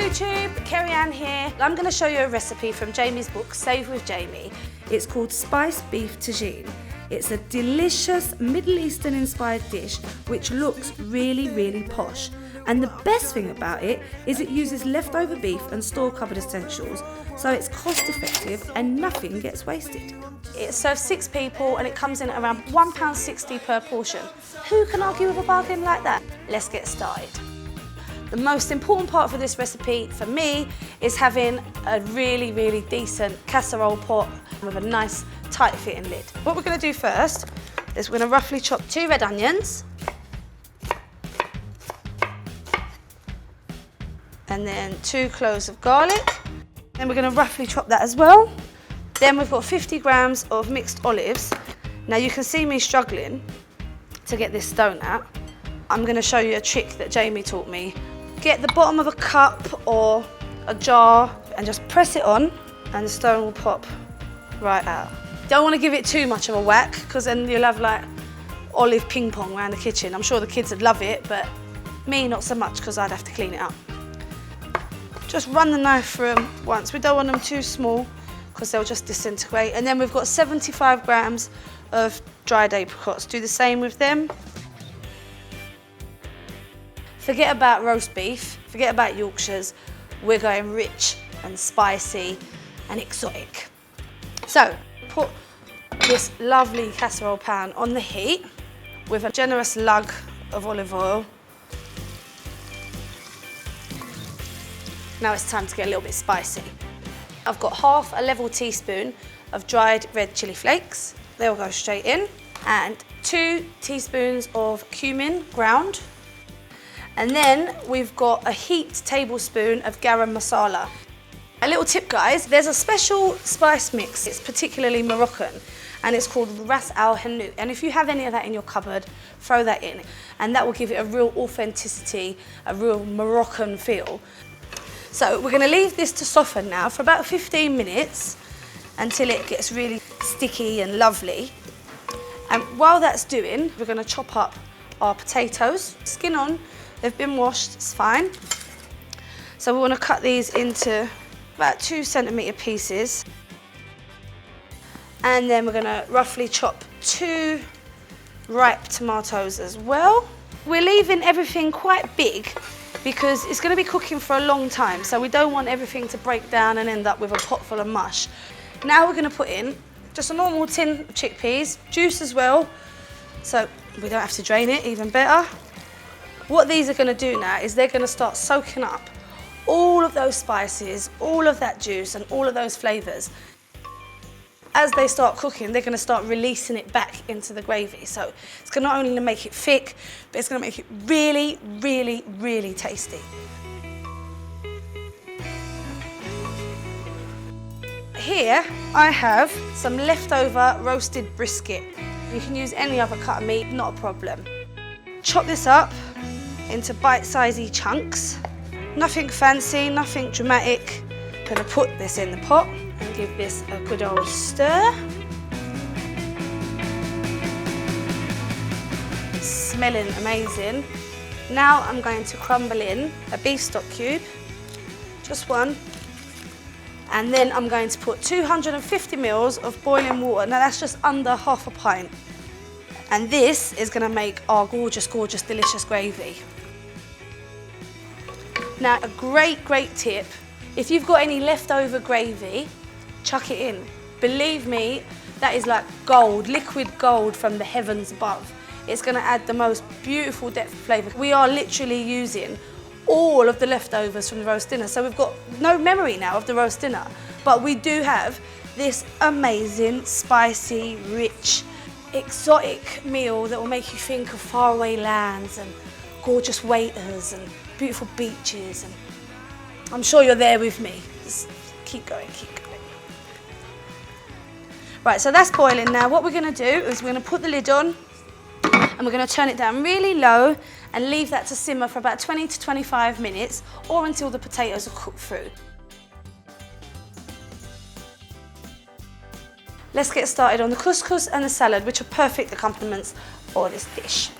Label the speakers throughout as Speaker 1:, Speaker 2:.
Speaker 1: YouTube, Kerryann here. I'm going to show you a recipe from Jamie's book, Save with Jamie. It's called spiced beef tagine. It's a delicious Middle Eastern inspired dish which looks really, really posh. And the best thing about it is it uses leftover beef and store-covered essentials, so it's cost-effective and nothing gets wasted. It serves 6 people and it comes in at around £1.60 per portion. Who can argue with a bargain like that? Let's get started. The most important part for this recipe, for me, is having a really, really decent casserole pot with a nice, tight-fitting lid. What we're going to do first is we're going to roughly chop 2 red onions, and then 2 cloves of garlic. Then we're going to roughly chop that as well. Then we've got 50 grams of mixed olives. Now you can see me struggling to get this stone out. I'm going to show you a trick that Jamie taught me. Get the bottom of a cup or a jar and just press it on and the stone will pop right out. Don't want to give it too much of a whack because then you'll have like olive ping pong around the kitchen. I'm sure the kids would love it, but me not so much because I'd have to clean it up. Just run the knife through them once. We don't want them too small because they'll just disintegrate. And then we've got 75 grams of dried apricots. Do the same with them. Forget about roast beef, forget about Yorkshires. We're going rich and spicy and exotic. So, put this lovely casserole pan on the heat with a generous lug of olive oil. Now it's time to get a little bit spicy. I've got half a level teaspoon of dried red chilli flakes. They'll go straight in. And 2 teaspoons of cumin ground. And then we've got a heaped tablespoon of garam masala. A little tip, guys, there's a special spice mix. It's particularly Moroccan and it's called ras al hanout. And if you have any of that in your cupboard, throw that in. And that will give it a real authenticity, a real Moroccan feel. So we're going to leave this to soften now for about 15 minutes until it gets really sticky and lovely. And while that's doing, we're going to chop up our potatoes, skin on. They've been washed, it's fine. So we want to cut these into about 2 centimetre pieces. And then we're going to roughly chop 2 ripe tomatoes as well. We're leaving everything quite big because it's going to be cooking for a long time, so we don't want everything to break down and end up with a pot full of mush. Now we're going to put in just a normal tin of chickpeas, juice as well, so we don't have to drain it, even better. What these are going to do now is they're going to start soaking up all of those spices, all of that juice and all of those flavours. As they start cooking, they're going to start releasing it back into the gravy. So it's going to not only make it thick, but it's going to make it really, really, really tasty. Here I have some leftover roasted brisket. You can use any other cut of meat, not a problem. Chop this up into bite-sized chunks. Nothing fancy, nothing dramatic. I'm going to put this in the pot and give this a good old stir. It's smelling amazing. Now I'm going to crumble in a beef stock cube, just one. And then I'm going to put 250 ml of boiling water. Now that's just under half a pint. And this is going to make our gorgeous, gorgeous, delicious gravy. Now a great, great tip, if you've got any leftover gravy, chuck it in. Believe me, that is like gold, liquid gold from the heavens above. It's going to add the most beautiful depth of flavour. We are literally using all of the leftovers from the roast dinner, so we've got no memory now of the roast dinner, but we do have this amazing, spicy, rich, exotic meal that will make you think of faraway lands and gorgeous waiters and beautiful beaches, and I'm sure you're there with me. Just keep going, keep going. Right, so that's boiling now. What we're going to do is we're going to put the lid on and we're going to turn it down really low and leave that to simmer for about 20 to 25 minutes or until the potatoes are cooked through. Let's get started on the couscous and the salad, which are perfect accompaniments for this dish.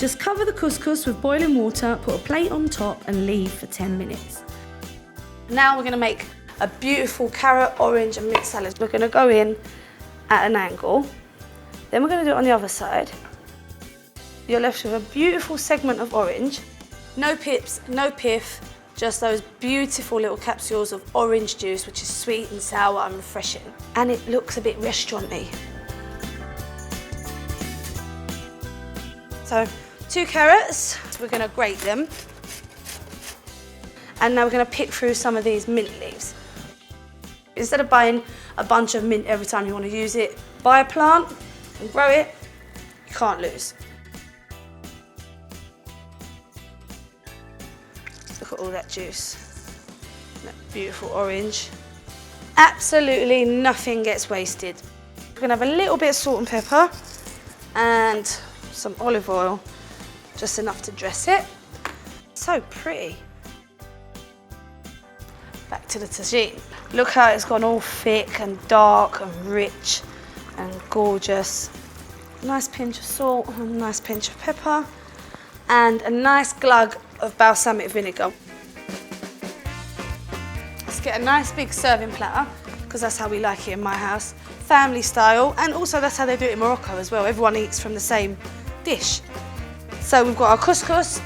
Speaker 1: Just cover the couscous with boiling water, put a plate on top and leave for 10 minutes. Now we're going to make a beautiful carrot, orange and mint salad. We're going to go in at an angle, then we're going to do it on the other side. You're left with a beautiful segment of orange. No pips, no pith, just those beautiful little capsules of orange juice, which is sweet and sour and refreshing. And it looks a bit restaurant-y. So 2 carrots, we're going to grate them. And now we're going to pick through some of these mint leaves. Instead of buying a bunch of mint every time you want to use it, buy a plant and grow it, you can't lose. Look at all that juice, that beautiful orange. Absolutely nothing gets wasted. We're going to have a little bit of salt and pepper and some olive oil, just enough to dress it. So pretty. Back to the tagine. Look how it's gone all thick and dark and rich and gorgeous. Nice pinch of salt, a nice pinch of pepper, and a nice glug of balsamic vinegar. Let's get a nice big serving platter, because that's how we like it in my house. Family style, and also that's how they do it in Morocco as well. Everyone eats from the same dish. So we've got our couscous.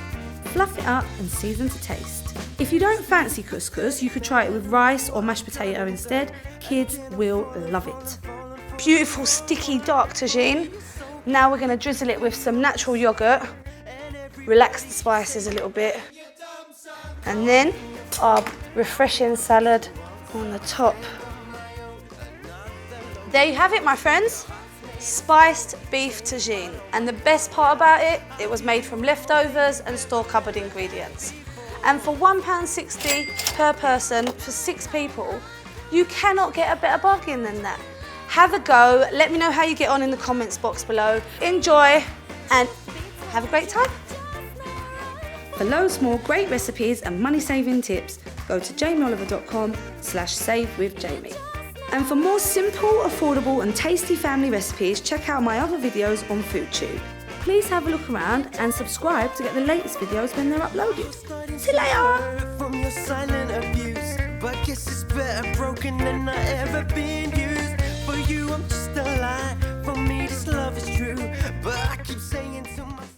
Speaker 1: Fluff it up and season to taste. If you don't fancy couscous, you could try it with rice or mashed potato instead. Kids will love it. Beautiful sticky dark tagine. Now we're going to drizzle it with some natural yogurt. Relax the spices a little bit. And then our refreshing salad on the top. There you have it, my friends. Spiced beef tagine. And the best part about it, it was made from leftovers and store cupboard ingredients. And for £1.60 per person for 6 people, you cannot get a better bargain than that. Have a go. Let me know how you get on in the comments box below. Enjoy and have a great time. For loads more great recipes and money-saving tips, go to jamieoliver.com/savewithjamie. And for more simple, affordable and tasty family recipes, check out my other videos on FoodTube. Please have a look around and subscribe to get the latest videos when they're uploaded. See you later! From your silent abuse, but guess it's better broken than I ever been used. For you I'm just a lie, for me this love is true, but I keep saying to